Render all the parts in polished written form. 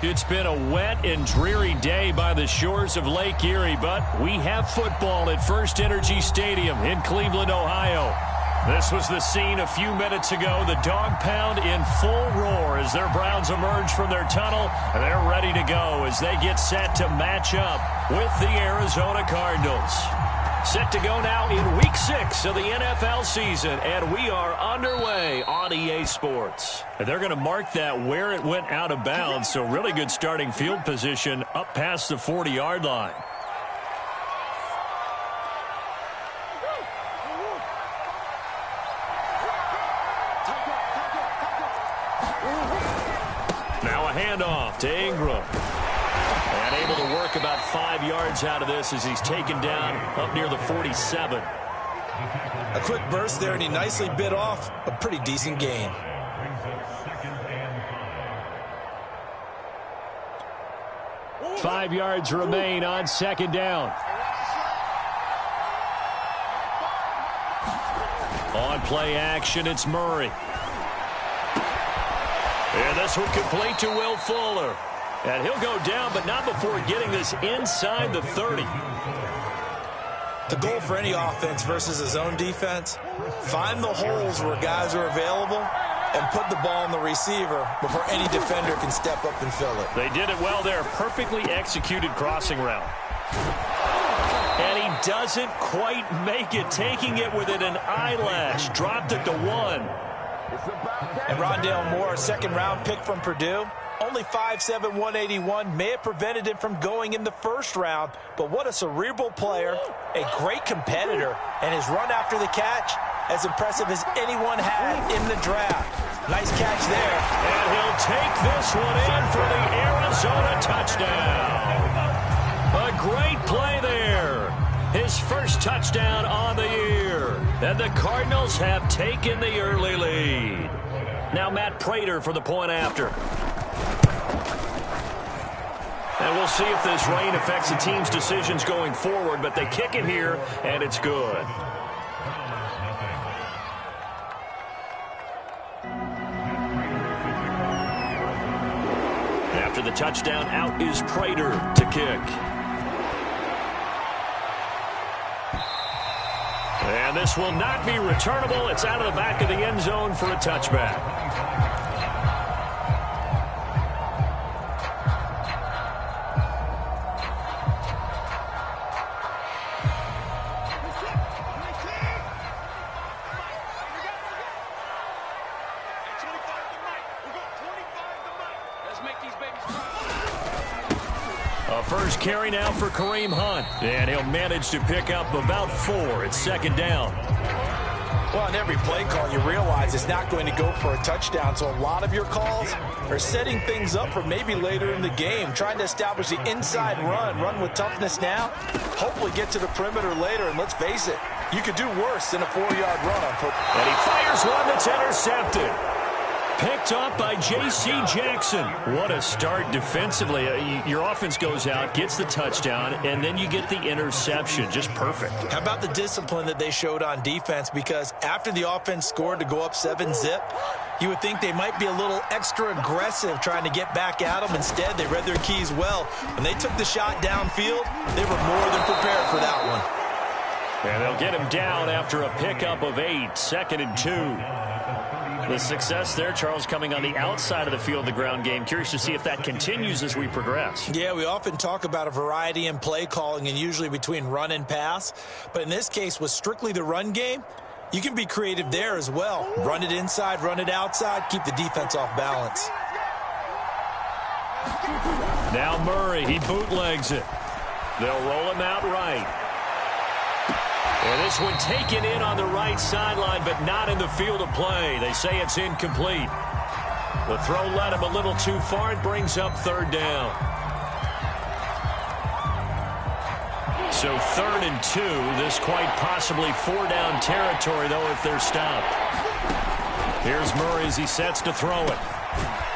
It's been a wet and dreary day by the shores of Lake Erie, but we have football at First Energy Stadium in Cleveland, Ohio. This was the scene a few minutes ago. The dog pound in full roar as their Browns emerge from their tunnel. And they're ready to go as they get set to match up with the Arizona Cardinals. Set to go now in Week 6 of the NFL season, and we are underway on EA Sports. And they're going to mark that where it went out of bounds, so really good starting field position up past the 40-yard line. Now a handoff to Ingram. And able to work about 5 yards out of this as he's taken down up near the 47. A quick burst there, and he nicely bit off a pretty decent gain. Five yards remain on second down. On play action, it's Murray. And this one complete to Will Fuller. And he'll go down, but not before getting this inside the 30. The goal for any offense versus a zone defense, find the holes where guys are available and put the ball on the receiver before any defender can step up and fill it. They did it well there. Perfectly executed crossing route. And he doesn't quite make it, taking it within an eyelash. Dropped it to 1. And Rondale Moore, a second-round pick from Purdue, only 5'7", 181, may have prevented him from going in the first round, but what a cerebral player, a great competitor, and his run after the catch as impressive as anyone had in the draft. Nice catch there. And he'll take this one in for the Arizona touchdown. A great play there. His first touchdown on the year. And the Cardinals have taken the early lead. Now Matt Prater for the point after. And we'll see if this rain affects the team's decisions going forward, but they kick it here, and it's good. After the touchdown, out is Prater to kick. And this will not be returnable. It's out of the back of the end zone for a touchback. First carry now for Kareem Hunt. And he'll manage to pick up about 4. It's second down. Well, on every play call, you realize it's not going to go for a touchdown. So a lot of your calls are setting things up for maybe later in the game, trying to establish the inside run with toughness now, hopefully get to the perimeter later. And let's face it, you could do worse than a 4-yard run on football. And he fires one that's intercepted. Picked up by J.C. Jackson. What a start defensively. Your offense goes out, gets the touchdown, and then you get the interception. Just perfect. How about the discipline that they showed on defense? Because after the offense scored to go up 7-zip, you would think they might be a little extra aggressive trying to get back at them. Instead, they read their keys well. When they took the shot downfield, they were more than prepared for that one. And they'll get him down after a pickup of 8, second and 2. The success there, Charles, coming on the outside of the field, the ground game. Curious to see if that continues as we progress. Yeah, we often talk about a variety in play calling and usually between run and pass. But in this case, with strictly the run game, you can be creative there as well. Run it inside, run it outside, keep the defense off balance. Now Murray, he bootlegs it. They'll roll him out right. And this one taken in on the right sideline, but not in the field of play. They say it's incomplete. The throw led him a little too far. It brings up third down. So 3rd and 2. This quite possibly 4-down territory, though, if they're stopped. Here's Murray as he sets to throw it.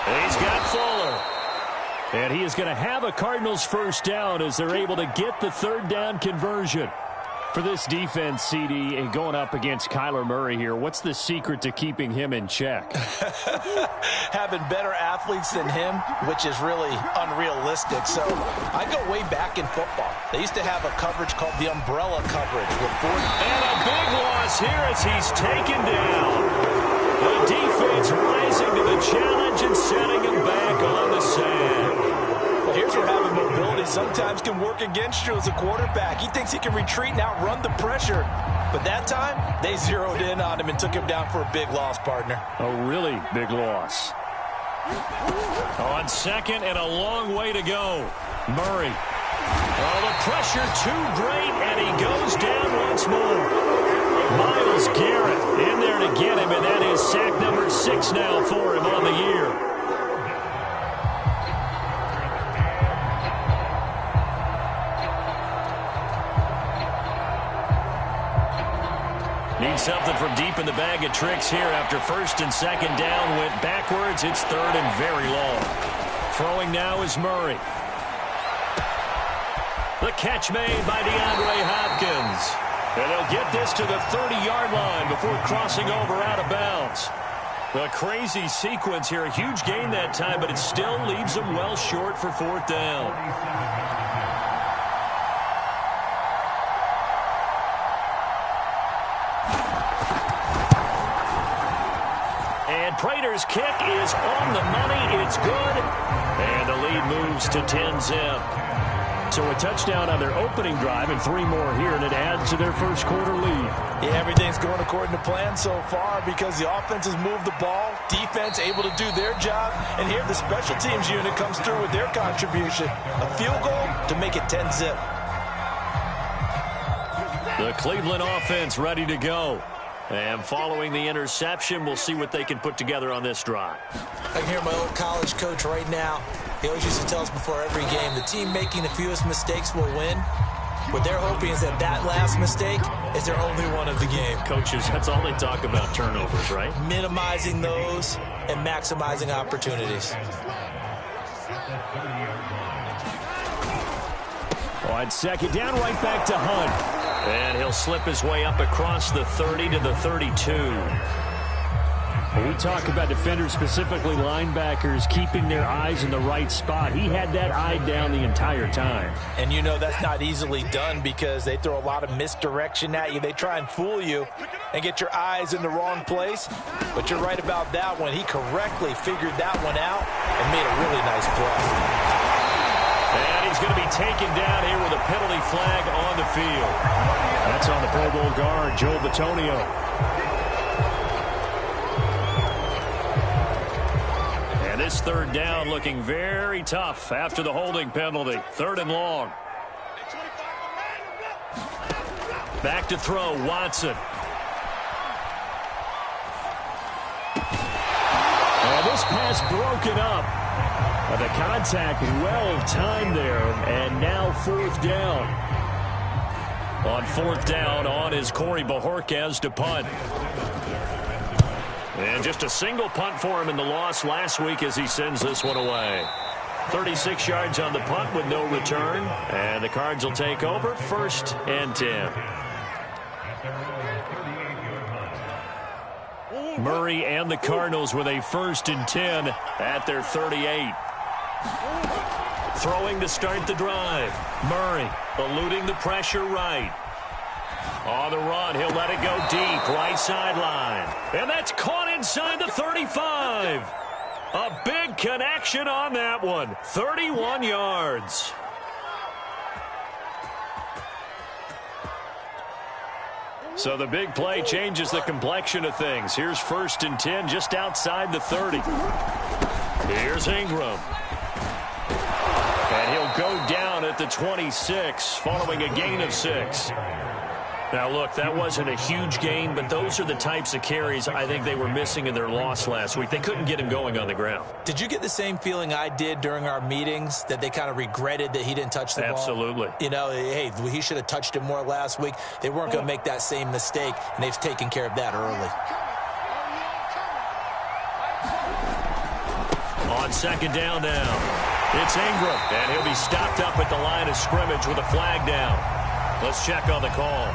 And he's got Fuller. And he is going to have a Cardinals first down as they're able to get the 3rd down conversion. For this defense, CD, and going up against Kyler Murray here, what's the secret to keeping him in check? Having better athletes than him, which is really unrealistic. So I go way back in football. They used to have a coverage called the umbrella coverage. And a big loss here as he's taken down. The defense rising to the challenge and setting him back on the sack. Well, here's where having mobility sometimes can work against you as a quarterback. He thinks he can retreat and outrun the pressure. But that time, they zeroed in on him and took him down for a big loss, partner. A really big loss. On second and a long way to go. Murray. Oh, the pressure too great, and he goes down once more. Myles Garrett in there to get him, and that is sack number 6 now for him on the year. Needs something from deep in the bag of tricks here after first and second down went backwards. It's third and very long. Throwing now is Murray. The catch made by DeAndre Hopkins. And they'll get this to the 30-yard line before crossing over out of bounds. A crazy sequence here. A huge gain that time, but it still leaves them well short for fourth down. And Prater's kick is on the money. It's good. And the lead moves to 10-zip. So a touchdown on their opening drive and 3 more here, and it adds to their first quarter lead. Yeah, everything's going according to plan so far because the offense has moved the ball, defense able to do their job, and here the special teams unit comes through with their contribution. A field goal to make it 10-zip. The Cleveland offense ready to go. And following the interception, we'll see what they can put together on this drive. I can hear my old college coach right now. He always used to tell us before every game, the team making the fewest mistakes will win. What they're hoping is that that last mistake is their only one of the game. Coaches, that's all they talk about, turnovers, right? Minimizing those and maximizing opportunities. On second down, right back to Hunt. And he'll slip his way up across the 30 to the 32. When we talk about defenders, specifically linebackers, keeping their eyes in the right spot, he had that eye down the entire time. And you know that's not easily done because they throw a lot of misdirection at you. They try and fool you and get your eyes in the wrong place. But you're right about that one. He correctly figured that one out and made a really nice play. And he's going to be taken down here with a penalty flag on the field. That's on the Pro Bowl guard, Joel Bitonio. And this third down looking very tough after the holding penalty. Third and long. Back to throw, Watson. And this pass broken up. The contact well timed there, and now fourth down. On fourth down, on is Corey Bojorquez to punt. And just a single punt for him in the loss last week as he sends this one away. 36 yards on the punt with no return, and the Cards will take over, 1st and 10. Murray and the Cardinals with a 1st and 10 at their 38. Throwing to start the drive. Murray eluding the pressure right. On the run, he'll let it go deep, right sideline. And that's caught inside the 35. A big connection on that one. 31 yards. So the big play changes the complexion of things. Here's 1st and 10 just outside the 30. Here's Ingram. And he'll go down at the 26 following a gain of 6. Now, look, that wasn't a huge gain, but those are the types of carries I think they were missing in their loss last week. They couldn't get him going on the ground. Did you get the same feeling I did during our meetings, that they kind of regretted that he didn't touch the ball? Absolutely. You know, hey, he should have touched it more last week. They weren't going to make that same mistake, and they've taken care of that early. On second down now, it's Ingram, and he'll be stopped up at the line of scrimmage with a flag down. Let's check on the call.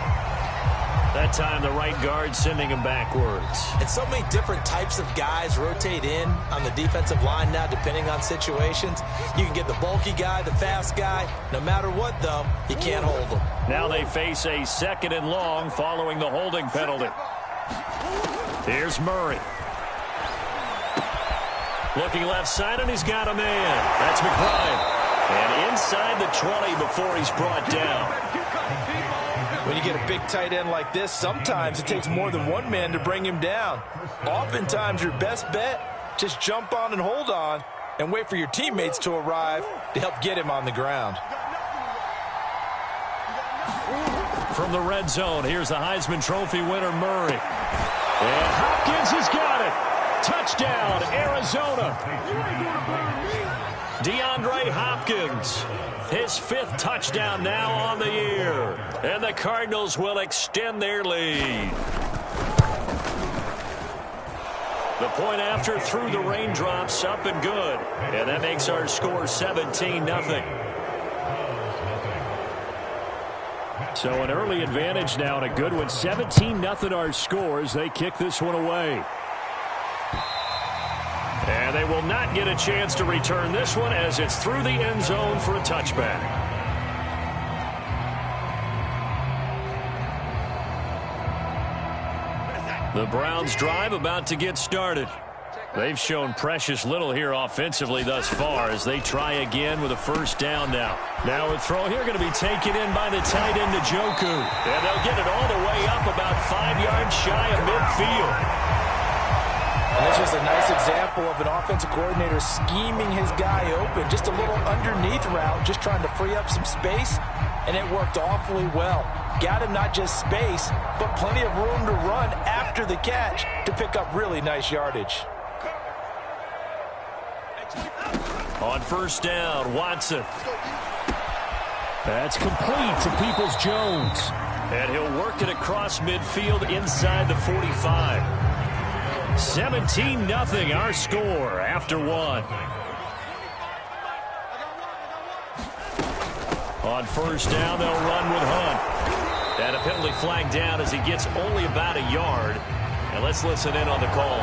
That time the right guard sending him backwards. And so many different types of guys rotate in on the defensive line now depending on situations. You can get the bulky guy, the fast guy. No matter what, though, you can't hold them. Now they face a 2nd and long following the holding penalty. Here's Murray. Looking left side, and he's got a man. That's McBride. And inside the 20 before he's brought down. When you get a big tight end like this, sometimes it takes more than one man to bring him down. Oftentimes, your best bet, just jump on and hold on and wait for your teammates to arrive to help get him on the ground. From the red zone, here's the Heisman Trophy winner, Murray. And Hopkins has got it. Touchdown, Arizona. DeAndre Hopkins, his 5th touchdown now on the year. And the Cardinals will extend their lead. The point after through the raindrops, up and good. And that makes our score 17-0. So an early advantage now and a good one. 17-0 our score as they kick this one away. And they will not get a chance to return this one as it's through the end zone for a touchback. The Browns drive about to get started. They've shown precious little here offensively thus far as they try again with a 1st down now. Now a throw here going to be taken in by the tight end Njoku. And they'll get it all the way up about 5 yards shy of midfield. And this was a nice example of an offensive coordinator scheming his guy open. Just a little underneath route, just trying to free up some space, and it worked awfully well. Got him not just space, but plenty of room to run after the catch to pick up really nice yardage. On 1st down, Watson. That's complete to Peoples-Jones. And he'll work it across midfield inside the 45. 17-0 our score after 1. On 1st down, they'll run with Hunt. And a penalty flag down as he gets only about a yard. And let's listen in on the call.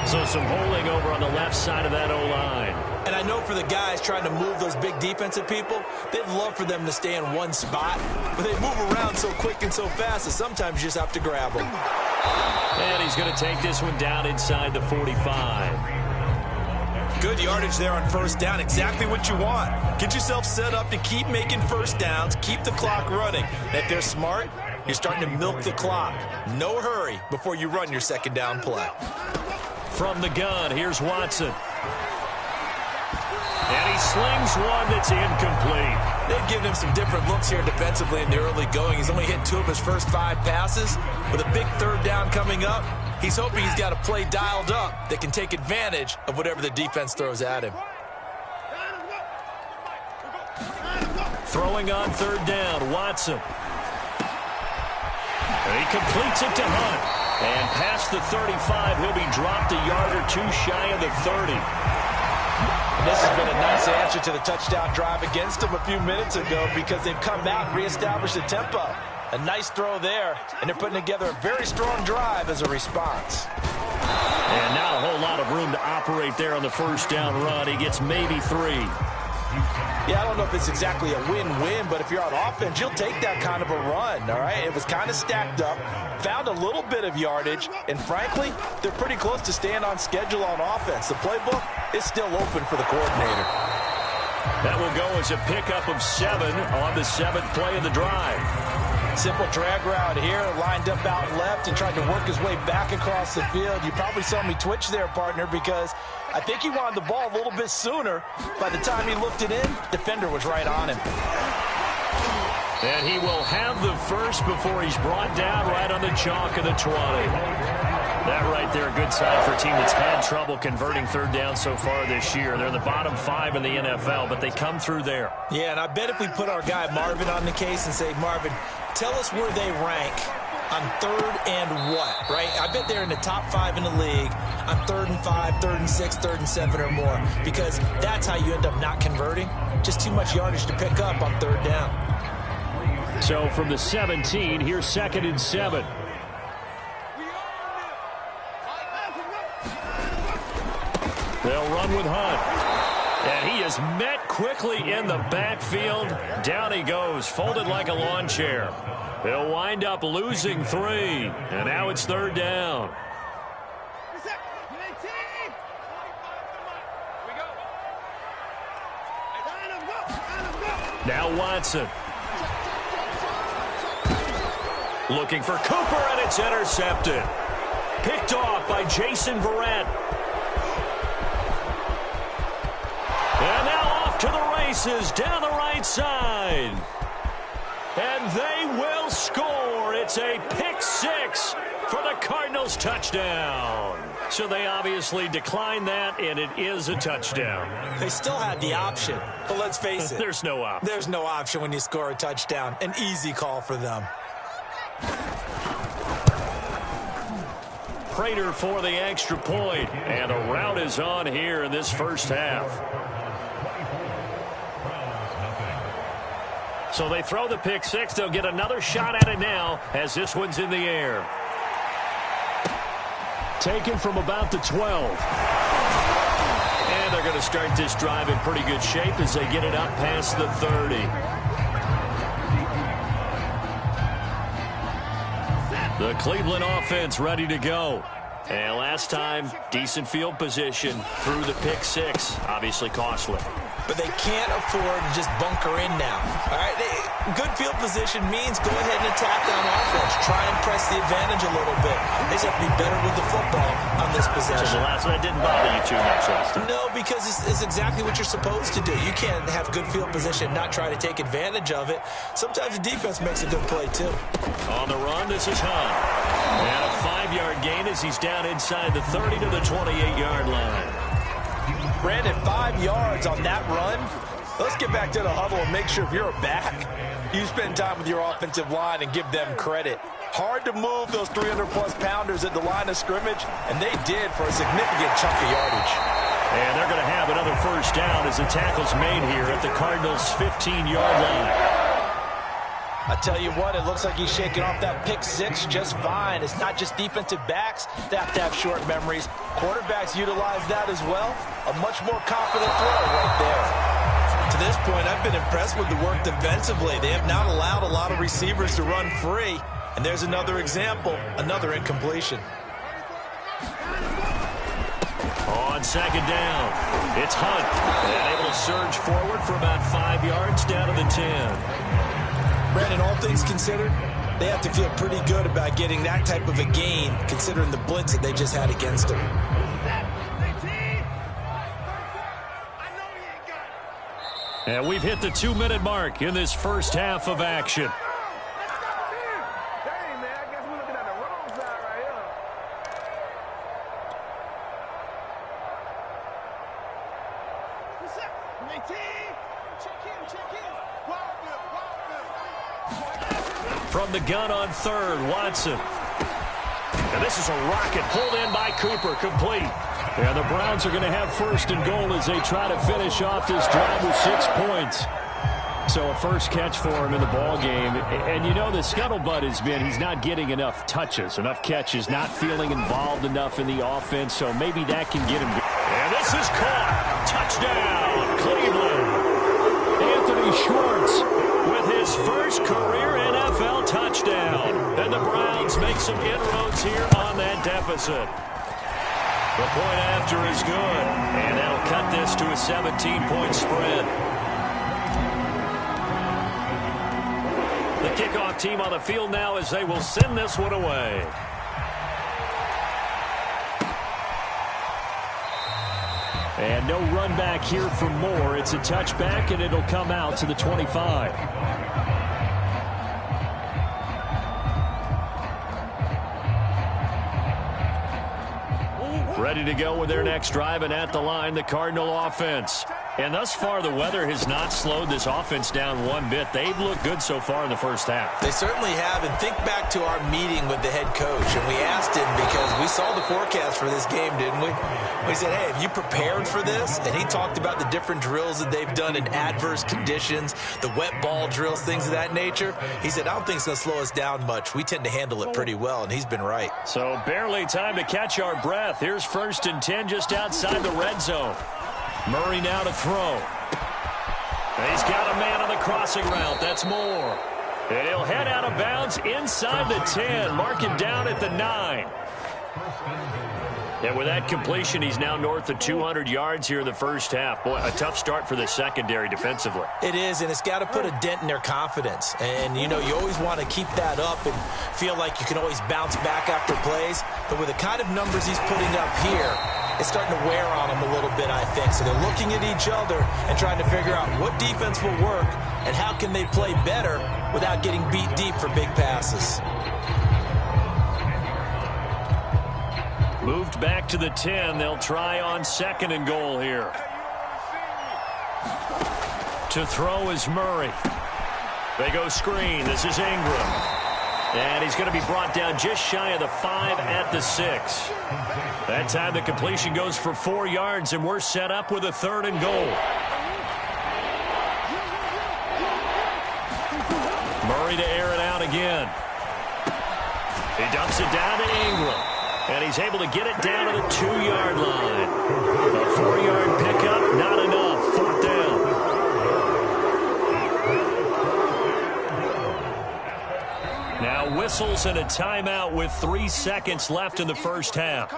So some holding over on the left side of that O-line. And I know for the guys trying to move those big defensive people, they'd love for them to stay in one spot. But they move around so quick and so fast that sometimes you just have to grab them. And he's going to take this one down inside the 45. Good yardage there on 1st down. Exactly what you want. Get yourself set up to keep making 1st downs. Keep the clock running. And if they're smart, you're starting to milk the clock. No hurry before you run your 2nd down play. From the gun, here's Watson. And he slings one that's incomplete. They've given him some different looks here defensively in the early going. He's only hit 2 of his first 5 passes. With a big 3rd down coming up, he's hoping he's got a play dialed up that can take advantage of whatever the defense throws at him. Throwing on 3rd down, Watson. And he completes it to Hunt. And past the 35, he'll be dropped a yard or 2 shy of the 30. This has been a nice answer to the touchdown drive against them a few minutes ago because they've come out and reestablished the tempo. A nice throw there, and they're putting together a very strong drive as a response. And not a whole lot of room to operate there on the 1st down run. He gets maybe 3. Yeah, I don't know if it's exactly a win-win, but if you're on offense, you'll take that kind of a run, all right? It was kind of stacked up, found a little bit of yardage, and frankly, they're pretty close to staying on schedule on offense. The playbook is still open for the coordinator. That will go as a pickup of 7 on the 7th play of the drive. Simple drag route here, lined up out left and tried to work his way back across the field. You probably saw me twitch there, partner, because I think he wanted the ball a little bit sooner. By the time he looked it in, defender was right on him. And he will have the first before he's brought down right on the chalk of the 20. That right there, a good sign for a team that's had trouble converting 3rd down so far this year. They're in the bottom 5 in the NFL, but they come through there. Yeah, and I bet if we put our guy Marvin on the case and say, Marvin, tell us where they rank on 3rd and what, right? I bet they're in the top 5 in the league on 3rd and 5, 3rd and 6, 3rd and 7 or more, because that's how you end up not converting. Just too much yardage to pick up on 3rd down. So from the 17, here's 2nd and 7. They'll run with Hunt. And he is met quickly in the backfield. Down he goes, folded like a lawn chair. He'll wind up losing 3. And now it's 3rd down. Now Watson. Looking for Cooper, and it's intercepted. Picked off by Jason Verrett. And now off to the races down the right side. And they will score. It's a pick 6 for the Cardinals touchdown. So they obviously declined that, and it is a touchdown. They still had the option, but let's face it. There's no option. There's no option when you score a touchdown. An easy call for them. Prater for the extra point, and a rout is on here in this first half. So they throw the pick 6. They'll get another shot at it now as this one's in the air. Taken from about the 12. And they're going to start this drive in pretty good shape as they get it up past the 30. The Cleveland offense ready to go. And last time, decent field position through the pick 6. Obviously costly. But they can't afford to just bunker in now. All right, good field position means go ahead and attack on offense. Try and press the advantage a little bit. They just have to be better with the football on this possession. So the last one, that didn't bother you too much last time? No, because it's exactly what you're supposed to do. You can't have good field position and not try to take advantage of it. Sometimes the defense makes a good play, too. On the run, this is Hunt. And a 5-yard gain as he's down inside the 30 to the 28-yard line. Brandon, 5 yards on that run. Let's get back to the huddle and make sure if you're a back, you spend time with your offensive line and give them credit. Hard to move those 300-plus pounders at the line of scrimmage, and they did for a significant chunk of yardage. And they're going to have another first down as the tackle's made here at the Cardinals' 15-yard line. I tell you what, it looks like he's shaking off that pick 6 just fine. It's not just defensive backs that have to have short memories. Quarterbacks utilize that as well. A much more confident throw right there. To this point, I've been impressed with the work defensively. They have not allowed a lot of receivers to run free. And there's another example, another incompletion. On 2nd down, it's Hunt. And able to surge forward for about 5 yards down to the 10. Brandon, all things considered, they have to feel pretty good about getting that type of a gain, considering the blitz that they just had against them. And we've hit the 2-minute mark in this first half of action. From the gun on 3rd, Watson. And this is a rocket pulled in by Cooper, complete. And the Browns are going to have 1st and goal as they try to finish off this drive with 6 points. So a first catch for him in the ball game. And you know the scuttlebutt has been he's not getting enough touches, enough catches, not feeling involved enough in the offense. So maybe that can get him. And this is caught. Touchdown, Cleveland. Anthony Schwartz with his first career NFL touchdown. And the Browns make some inroads here on that deficit. The point after is good. And that'll cut this to a 17-point spread. The kickoff team on the field now as they will send this one away. And no run back here for Moore. It's a touchback, and it'll come out to the 25. Ready to go with their next drive, and at the line, the Cardinal offense. And thus far, the weather has not slowed this offense down one bit. They've looked good so far in the first half. They certainly have. And think back to our meeting with the head coach. And we asked him, because we saw the forecast for this game, didn't we? We said, hey, have you prepared for this? And he talked about the different drills that they've done in adverse conditions, the wet ball drills, things of that nature. He said, I don't think it's going to slow us down much. We tend to handle it pretty well, and he's been right. So barely time to catch our breath. Here's 1st and 10 just outside the red zone. Murray now to throw. He's got a man on the crossing route. That's Moore. And he'll head out of bounds inside the 10. Mark him down at the 9. And with that completion, he's now north of 200 yards here in the first half. Boy, a tough start for the secondary defensively. It is, and it's got to put a dent in their confidence. And, you know, you always want to keep that up and feel like you can always bounce back after plays. But with the kind of numbers he's putting up here, it's starting to wear on them a little bit, I think. So they're looking at each other and trying to figure out what defense will work and how can they play better without getting beat deep for big passes. Moved back to the 10. They'll try on 2nd and goal here. To throw is Murray. They go screen. This is Ingram. And he's going to be brought down just shy of the 5 at the 6. That time the completion goes for 4 yards, and we're set up with a 3rd and goal. Murray to air it out again. He dumps it down to Ingram. And he's able to get it down to the 2-yard line. A 4-yard pickup, not enough. 4th down. Now whistles and a timeout with 3 seconds left in the first half.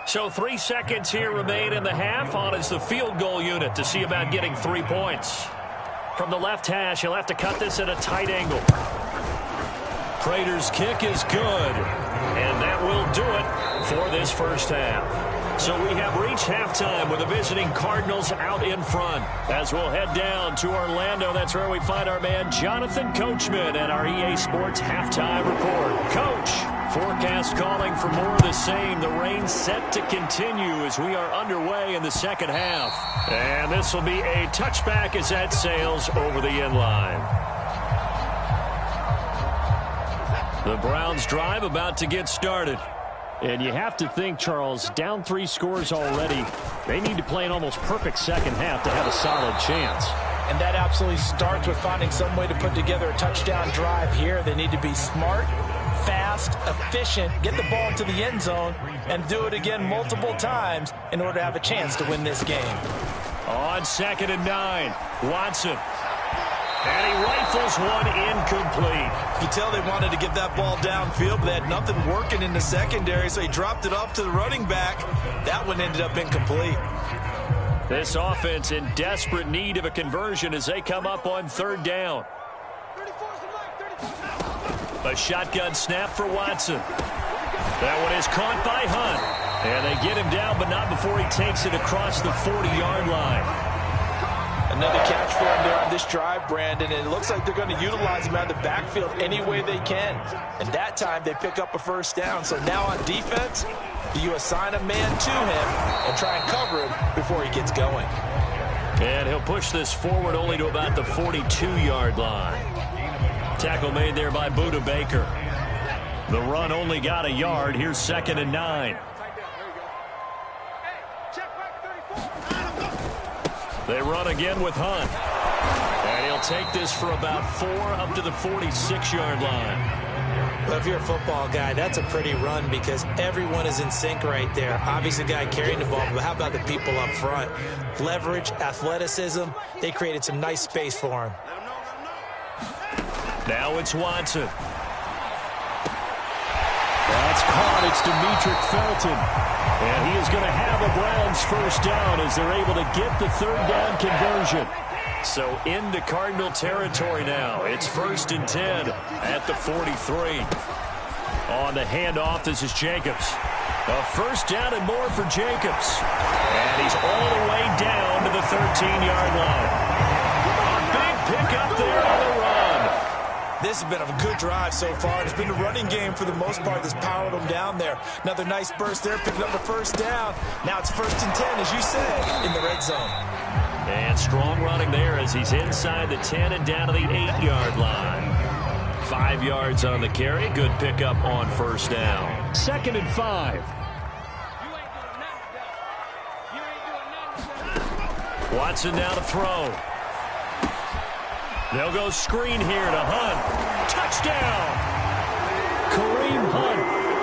So 3 seconds here remain in the half. On is the field goal unit to see about getting 3 points. From the left hash, he'll have to cut this at a tight angle. Prater's kick is good. And that will do it for this first half. So we have reached halftime with the visiting Cardinals out in front. As we'll head down to Orlando, that's where we find our man Jonathan Coachman and our EA Sports halftime report. Coach, forecast calling for more of the same. The rain set to continue as we are underway in the second half. And this will be a touchback as that sails over the end line. The Browns drive about to get started. And you have to think, Charles, down 3 scores already. They need to play an almost perfect second half to have a solid chance. And that absolutely starts with finding some way to put together a touchdown drive here. They need to be smart, fast, efficient, get the ball into the end zone, and do it again multiple times in order to have a chance to win this game. On 2nd and 9, Watson. And he rifles one incomplete. You tell they wanted to get that ball downfield, but they had nothing working in the secondary, so he dropped it off to the running back. That one ended up incomplete. This offense in desperate need of a conversion as they come up on 3rd down. A shotgun snap for Watson. That one is caught by Hunt. And they get him down, but not before he takes it across the 40-yard line. Another catch for him there on this drive, Brandon, and it looks like they're going to utilize him out of the backfield any way they can. And that time they pick up a 1st down. So now on defense, you assign a man to him and try and cover him before he gets going. And he'll push this forward only to about the 42-yard line. Tackle made there by Buda Baker. The run only got a yard. Here's 2nd and 9. They run again with Hunt. And he'll take this for about 4 up to the 46-yard line. Well, if you're a football guy, that's a pretty run because everyone is in sync right there. Obviously, the guy carrying the ball, but how about the people up front? Leverage, athleticism, they created some nice space for him. Now it's Watson. That's caught. It's Demetric Felton. And he is going to have a Browns 1st down as they're able to get the 3rd down conversion. So into Cardinal territory now. It's 1st and 10 at the 43. On the handoff, this is Jacobs. A 1st down and more for Jacobs. And he's all the way down to the 13-yard line. A big pickup there on the run. This has been a good drive so far. It's been a running game for the most part that's powered them down there. Another nice burst there, picking up the first down. Now it's 1st and 10, as you say, in the red zone. And strong running there as he's inside the 10 and down to the 8-yard line. 5 yards on the carry. Good pickup on 1st down. 2nd and 5. Watson now to throw. They'll go screen here to Hunt. Touchdown! Kareem Hunt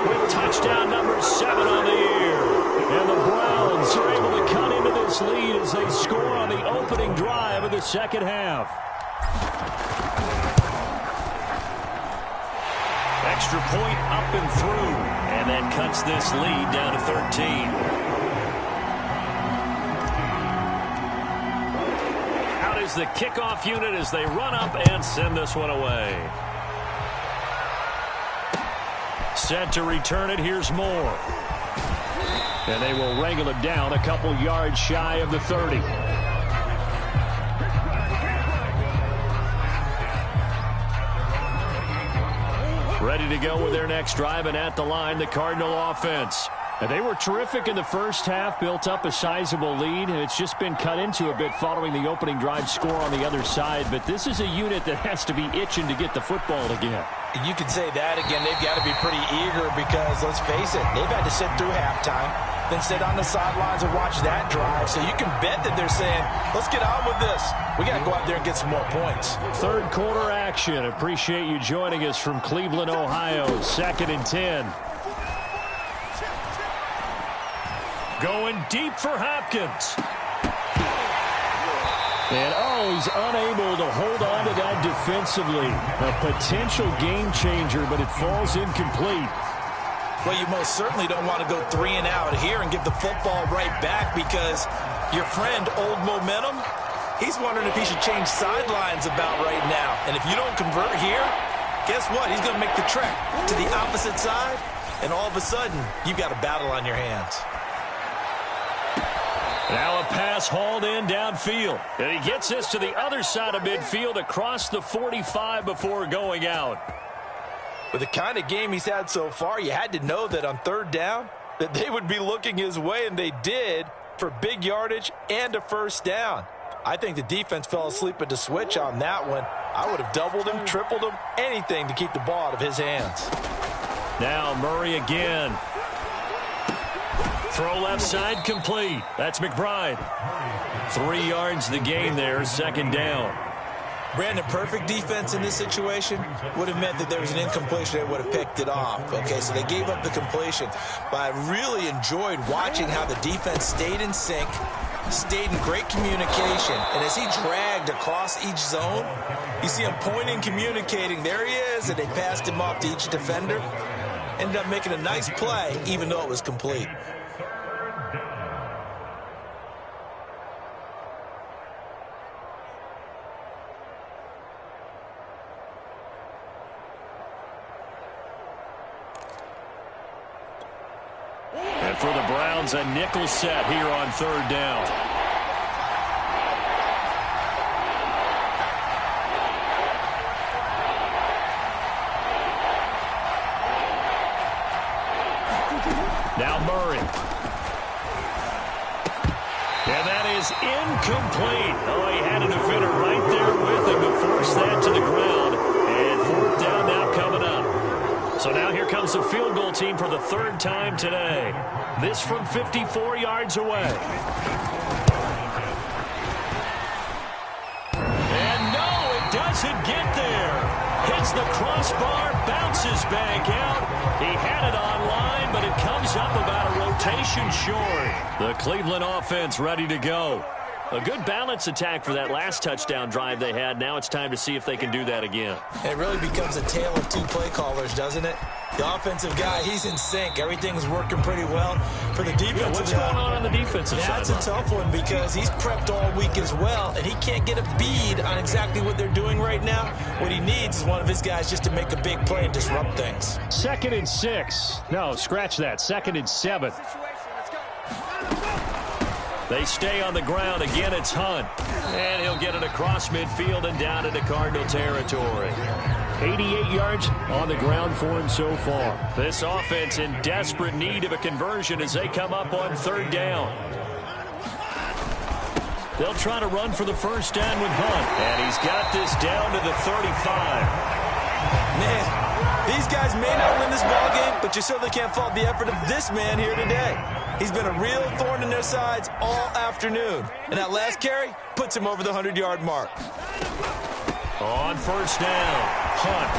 with touchdown number 7 on the year. And the Browns are able to cut into this lead as they score on the opening drive of the second half. Extra point up and through. And that cuts this lead down to 13. Is the kickoff unit as they run up and send this one away. Set to return it. Here's Moore. And they will wrangle it down a couple yards shy of the 30. Ready to go with their next drive, and at the line, the Cardinal offense. And they were terrific in the first half, built up a sizable lead, and it's just been cut into a bit following the opening drive score on the other side. But this is a unit that has to be itching to get the football again. You could say that again. They've got to be pretty eager because, let's face it, they've had to sit through halftime, then sit on the sidelines and watch that drive. So you can bet that they're saying, let's get on with this. We got to go out there and get some more points. Third quarter action. Appreciate you joining us from Cleveland, Ohio. 2nd and 10. Going deep for Hopkins. And, he's unable to hold on to that defensively. A potential game changer, but it falls incomplete. Well, you most certainly don't want to go 3 and out here and give the football right back because your friend, Old Momentum, he's wondering if he should change sidelines about right now. And if you don't convert here, guess what? He's going to make the trek to the opposite side, and all of a sudden, you've got a battle on your hands. Now a pass hauled in downfield. And he gets this to the other side of midfield across the 45 before going out. With the kind of game he's had so far, you had to know that on 3rd down that they would be looking his way, and they did, for big yardage and a 1st down. I think the defense fell asleep at the switch on that one. I would have doubled him, tripled him, anything to keep the ball out of his hands. Now Murray again. Throw left side complete. That's McBride. 3 yards the gain there, 2nd down. Brandon, perfect defense in this situation would have meant that there was an incompletion. They would have picked it off. Okay, so they gave up the completion. But I really enjoyed watching how the defense stayed in sync, stayed in great communication. And as he dragged across each zone, you see him pointing, communicating. There he is, and they passed him off to each defender. Ended up making a nice play, even though it was complete. And for the Browns, a nickel set here on 3rd down. Now Murray. And that is incomplete. He had a defender right there with him to force that to the ground. And 4th down now coming up. So now here comes the field goal team for the 3rd time today. This from 54 yards away. And no, it doesn't get there. Hits the crossbar, bounces back out. He had it on line, but it comes up about a rotation short. The Cleveland offense ready to go. A good balance attack for that last touchdown drive they had. Now it's time to see if they can do that again. It really becomes a tale of 2 play callers, doesn't it? The offensive guy, he's in sync. Everything's working pretty well. For the defensive what's going on the defensive side? That's a tough one because he's prepped all week as well, and he can't get a bead on exactly what they're doing right now. What he needs is one of his guys just to make a big play and disrupt things. 2nd and 6. No, scratch that. 2nd and 7. They stay on the ground. Again, it's Hunt. And he'll get it across midfield and down into Cardinal territory. 88 yards on the ground for him so far. This offense in desperate need of a conversion as they come up on third down. They'll try to run for the first down with Hunt. And he's got this down to the 35. Man, these guys may not win this ball game, but you certainly can't fault the effort of this man here today. He's been a real thorn in their sides all afternoon. And that last carry puts him over the 100-yard mark. On first down, Hunt.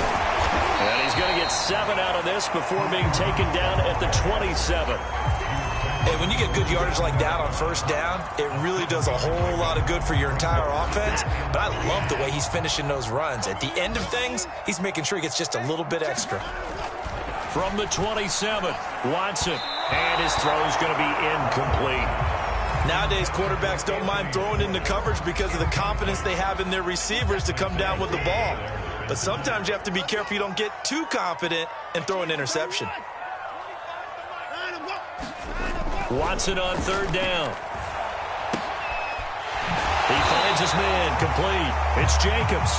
And he's going to get 7 out of this before being taken down at the 27. Hey, when you get good yardage like that on first down, it really does a whole lot of good for your entire offense. But I love the way he's finishing those runs. At the end of things, he's making sure he gets just a little bit extra. From the 27, Watson. And his throw is going to be incomplete. Nowadays, quarterbacks don't mind throwing into coverage because of the confidence they have in their receivers to come down with the ball. But sometimes you have to be careful you don't get too confident and throw an interception. Watson on third down. He finds his man complete. It's Jacobs.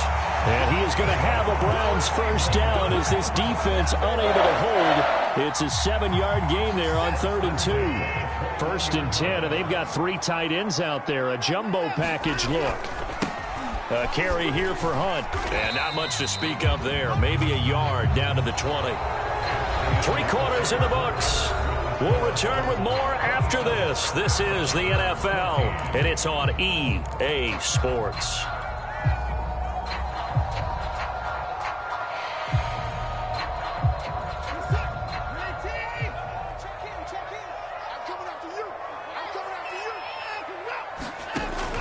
And he is going to have a Browns first down as this defense unable to hold. It's a 7-yard gain there on 3rd and 2. 1st and 10, and they've got 3 tight ends out there. A jumbo package look. A carry here for Hunt. And not much to speak of there. Maybe a yard down to the 20. 3 quarters in the books. We'll return with more after this. This is the NFL, and it's on EA Sports.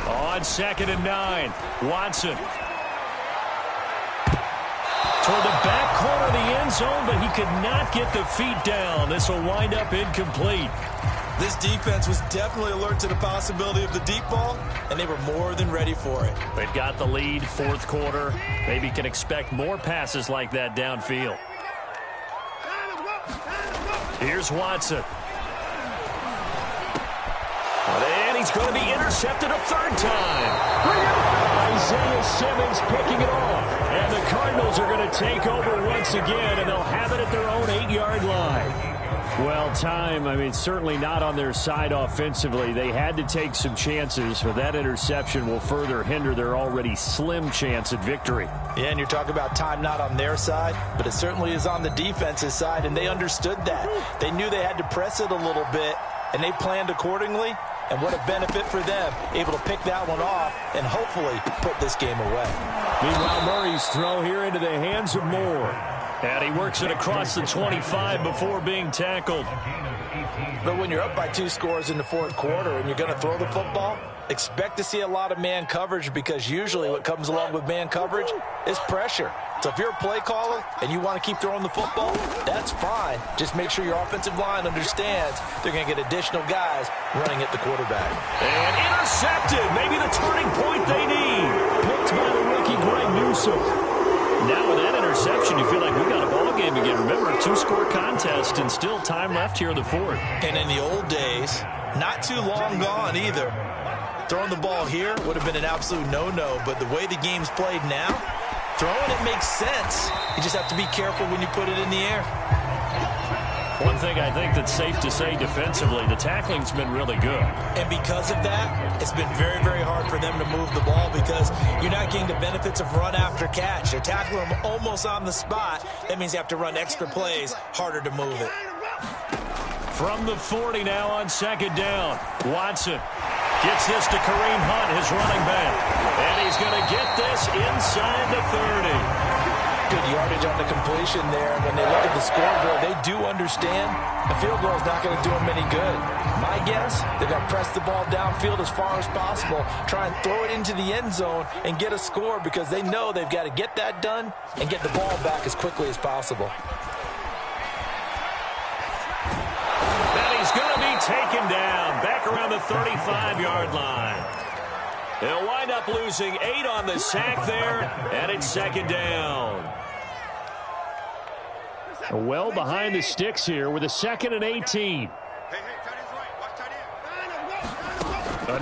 On 2nd and 9, Watson. Toward the back corner of the end zone, but he could not get the feet down. This will wind up incomplete. This defense was definitely alert to the possibility of the deep ball, and they were more than ready for it. They've got the lead, 4th quarter. Maybe can expect more passes like that downfield. Here's Watson. And he's going to be intercepted a 3rd time. Isaiah Simmons picking it off. And the Cardinals are going to take over once again, and they'll have it at their own 8-yard line. Well, certainly not on their side offensively. They had to take some chances, but that interception will further hinder their already slim chance at victory. Yeah, and you're talking about time not on their side, but it certainly is on the defense's side, and they understood that. They knew they had to press it a little bit, and they planned accordingly. And what a benefit for them, able to pick that one off and hopefully put this game away. Meanwhile, Murray's throw here into the hands of Moore. And he works it across the 25 before being tackled. But when you're up by 2 scores in the 4th quarter and you're going to throw the football, expect to see a lot of man coverage, because usually what comes along with man coverage is pressure. So if you're a play caller and you want to keep throwing the football, that's fine. Just make sure your offensive line understands they're going to get additional guys running at the quarterback. And intercepted. Maybe the turning point they need. Picked by the rookie Greg Newsome. Now with that interception, you feel like we got a ball game again. Remember, 2-score contest and still time left here in the 4th. And in the old days, not too long gone either, throwing the ball here would have been an absolute no-no. But the way the game's played now, throwing it makes sense. You just have to be careful when you put it in the air. One thing I think that's safe to say defensively, the tackling's been really good. And because of that, it's been very, very hard for them to move the ball, because you're not getting the benefits of run after catch. They're tackling them almost on the spot. That means you have to run extra plays, harder to move it. From the 40 now on 2nd down, Watson gets this to Kareem Hunt, his running back. And he's going to get this inside the 30. Good yardage on the completion there. When they look at the scoreboard, they do understand a field goal is not going to do them any good. My guess, they're going to press the ball downfield as far as possible, try and throw it into the end zone and get a score, because they know they've got to get that done and get the ball back as quickly as possible. And he's going to be taken down back around the 35-yard line. They'll wind up losing 8 on the sack there, and it's 2nd down. Well behind the sticks here with a 2nd and 18.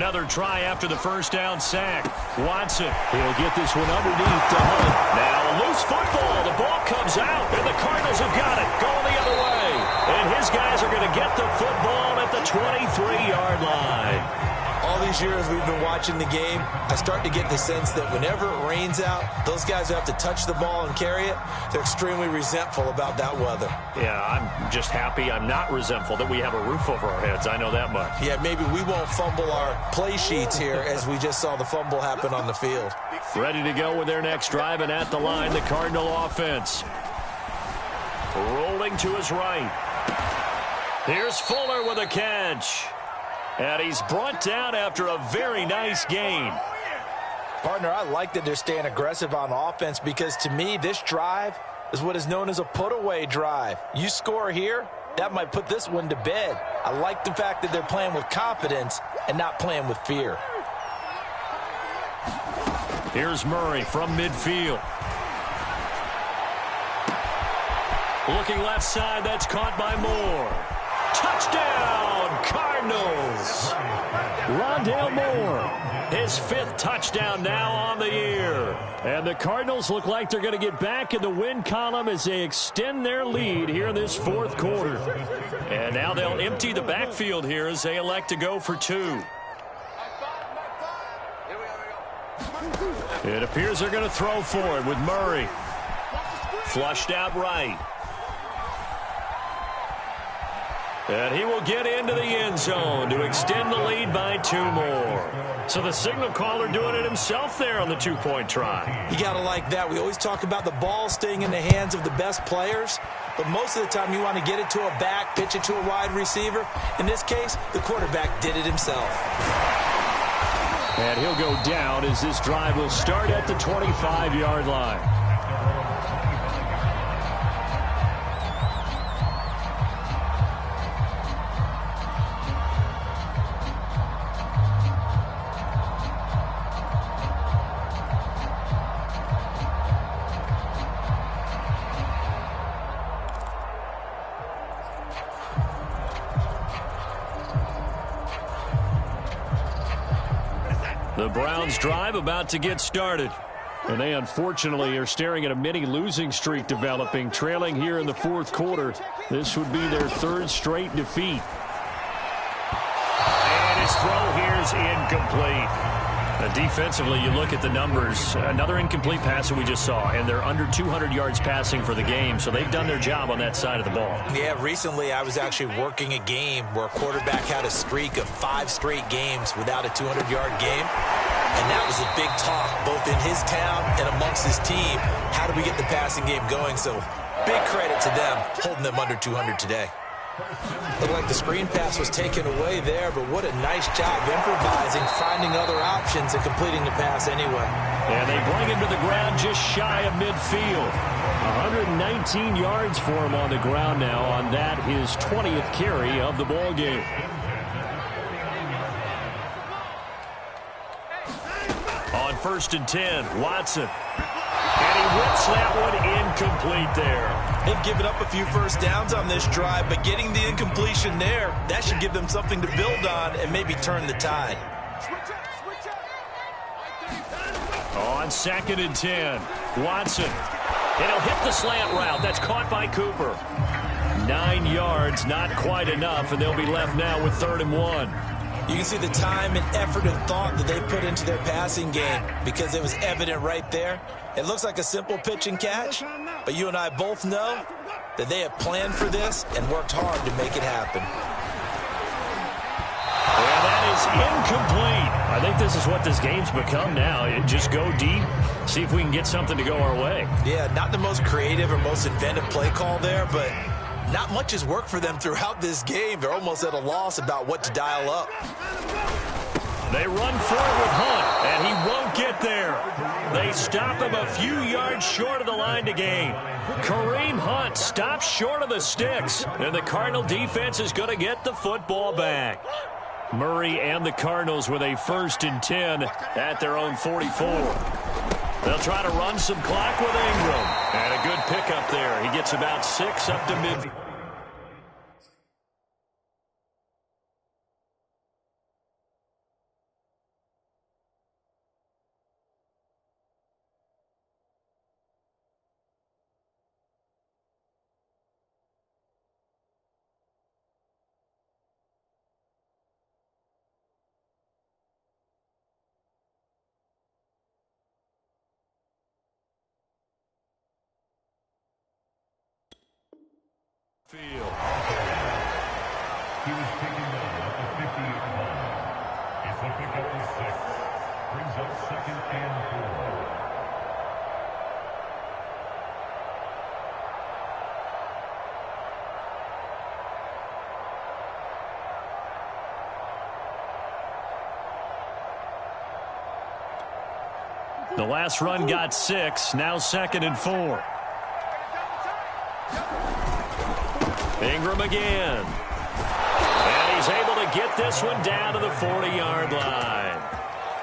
Another try after the first down sack. Watson, he'll get this one underneath to Hunt. Now a loose football. The ball comes out, and the Cardinals have got it. Going the other way. And his guys are going to get the football at the 23-yard line. All these years we've been watching the game, I start to get the sense that whenever it rains out, those guys who have to touch the ball and carry it, they're extremely resentful about that weather. Yeah, I'm just happy I'm not resentful that we have a roof over our heads. I know that much. Yeah, maybe we won't fumble our play sheets here as we just saw the fumble happen on the field. Ready to go with their next drive, and at the line, the Cardinal offense. Rolling to his right. Here's Fuller with a catch. And he's brought down after a very nice gain. Partner, I like that they're staying aggressive on offense because to me, this drive is what is known as a put-away drive. You score here, that might put this one to bed. I like the fact that they're playing with confidence and not playing with fear. Here's Murray from midfield. Looking left side, that's caught by Moore. Touchdown, Cardinals! Rondale Moore, his 5th touchdown now on the year. And the Cardinals look like they're going to get back in the win column as they extend their lead here in this 4th quarter. And now they'll empty the backfield here as they elect to go for 2. It appears they're going to throw for it with Murray. Flushed out right. And he will get into the end zone to extend the lead by 2 more. So the signal caller doing it himself there on the 2-point try. You got to like that. We always talk about the ball staying in the hands of the best players, but most of the time you want to get it to a back, pitch it to a wide receiver. In this case, the quarterback did it himself. And he'll go down as this drive will start at the 25-yard line. The Browns drive about to get started. And they unfortunately are staring at a mini losing streak developing, trailing here in the 4th quarter. This would be their 3rd straight defeat. And his throw here is incomplete. Defensively, you look at the numbers. Another incomplete pass that we just saw, and they're under 200 yards passing for the game, so they've done their job on that side of the ball. Yeah, recently I was actually working a game where a quarterback had a streak of 5 straight games without a 200-yard game, and that was a big talk both in his town and amongst his team. How do we get the passing game going? So big credit to them holding them under 200 today. Looked like the screen pass was taken away there, but what a nice job improvising, finding other options, and completing the pass anyway. And they bring him to the ground just shy of midfield. 119 yards for him on the ground now on that, his 20th carry of the ball game. On 1st and 10, Watson. And he whips that one incomplete there. They've given up a few first downs on this drive, but getting the incompletion there, that should give them something to build on and maybe turn the tide. On 2nd and 10, Watson. And he'll hit the slant route. That's caught by Cooper. 9 yards, not quite enough, and they'll be left now with 3rd and 1. You can see the time and effort and thought that they put into their passing game because it was evident right there. It looks like a simple pitch and catch, but you and I both know that they have planned for this and worked hard to make it happen. And that is incomplete. I think this is what this game's become now. Just go deep, see if we can get something to go our way. Yeah, not the most creative or most inventive play call there, but not much has worked for them throughout this game. They're almost at a loss about what to dial up. They run forward with Hunt, and he won't get there. They stop him a few yards short of the line to gain. Kareem Hunt stops short of the sticks, and the Cardinal defense is going to get the football back. Murray and the Cardinals with a 1st and 10 at their own 44. They'll try to run some clock with Ingram. And a good pickup there. He gets about 6 up to midfield. Field. He was taken down at the 58 line. It's a pickup of 6. Brings up 2nd and 4. The last run got 6. Now 2nd and 4. Ingram again. And he's able to get this one down to the 40-yard line.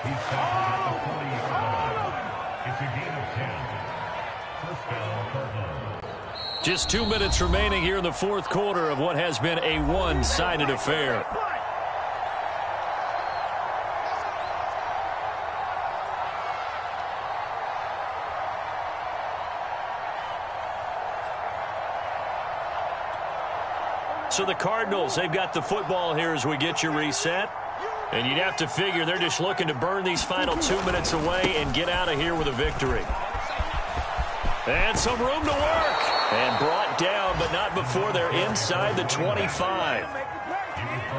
He's tackled at the 48 line. It's a gain of 10. First down, Cardinals. Just 2 minutes remaining here in the fourth quarter of what has been a one-sided affair. So the Cardinals, they've got the football here as we get you reset. And you'd have to figure they're just looking to burn these final 2 minutes away and get out of here with a victory. And some room to work. And brought down, but not before they're inside the 25.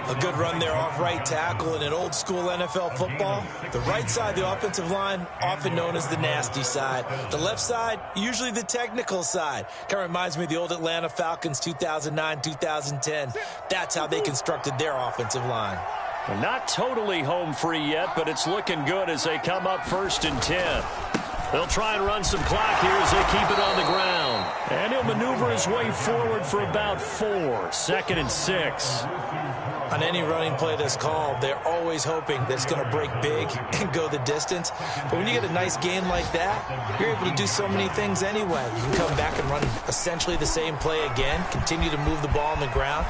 A good run there off right tackle in an old school NFL football. The right side, the offensive line, often known as the nasty side. The left side, usually the technical side. Kind of reminds me of the old Atlanta Falcons 2009-2010. That's how they constructed their offensive line. Well, not totally home free yet, but it's looking good as they come up 1st and 10. They'll try and run some clock here as they keep it on the ground. And he'll maneuver his way forward for about 4. 2nd and 6. On any running play that's called, they're always hoping that it's going to break big and go the distance. But when you get a nice gain like that, you're able to do so many things anyway. You can come back and run essentially the same play again, continue to move the ball on the ground.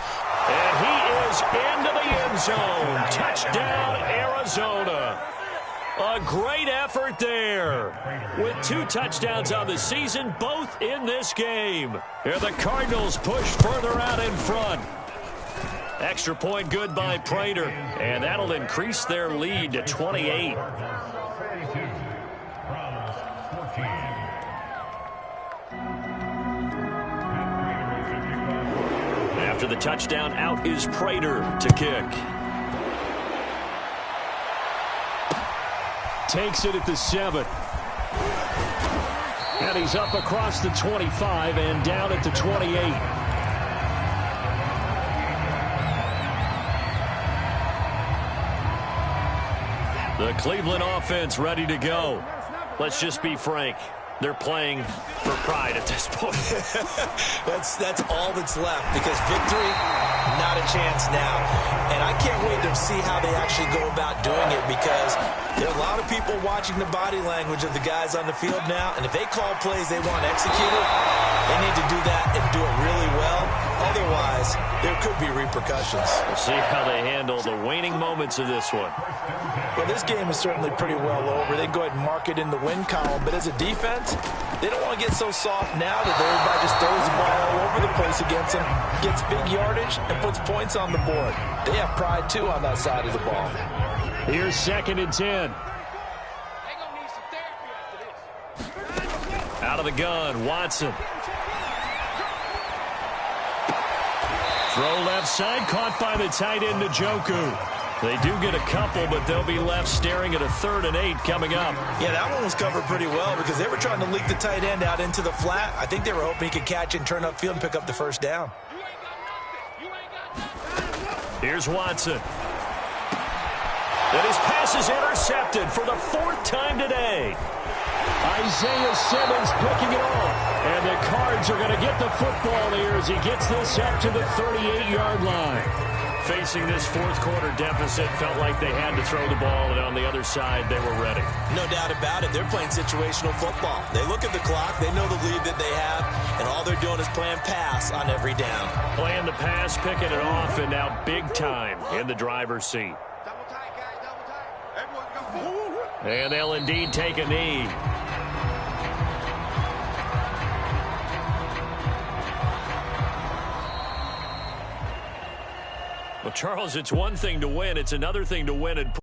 And he is into the end zone. Touchdown, Arizona. A great effort there. With 2 touchdowns on the season, both in this game. Here the Cardinals push further out in front. Extra point good by Prater. And that'll increase their lead to 28. After the touchdown, out is Prater to kick. Takes it at the 7. And he's up across the 25 and down at the 28. The Cleveland offense ready to go. Let's just be frank. They're playing for pride at this point. That's all that's left, because victory, not a chance now. And I can't wait to see how they actually go about doing it, because there are a lot of people watching the body language of the guys on the field now, and if they call plays they want executed, they need to do that and do it really well. Otherwise, there could be repercussions. We'll see how they handle the waning moments of this one. Well, this game is certainly pretty well over. They can go ahead and mark it in the win column, but as a defense, they don't want to get so soft now that everybody just throws the ball all over the place against them, gets big yardage, and puts points on the board. They have pride, too, on that side of the ball. Here's 2nd and 10. Out of the gun, Watson. Throw left side, caught by the tight end, Njoku. They do get a couple, but they'll be left staring at a 3rd and 8 coming up. Yeah, that one was covered pretty well because they were trying to leak the tight end out into the flat. I think they were hoping he could catch it and turn upfield and pick up the first down. Here's Watson. And his pass is intercepted for the 4th time today. Isaiah Simmons picking it off. And the Cards are going to get the football here as he gets this up to the 38-yard line. Facing this fourth quarter deficit, felt like they had to throw the ball, and on the other side, they were ready. No doubt about it. They're playing situational football. They look at the clock, they know the lead that they have, and all they're doing is playing pass on every down. Playing the pass, picking it off, and now big time in the driver's seat. And they'll indeed take a knee. Well, Charles, it's one thing to win. It's another thing to win and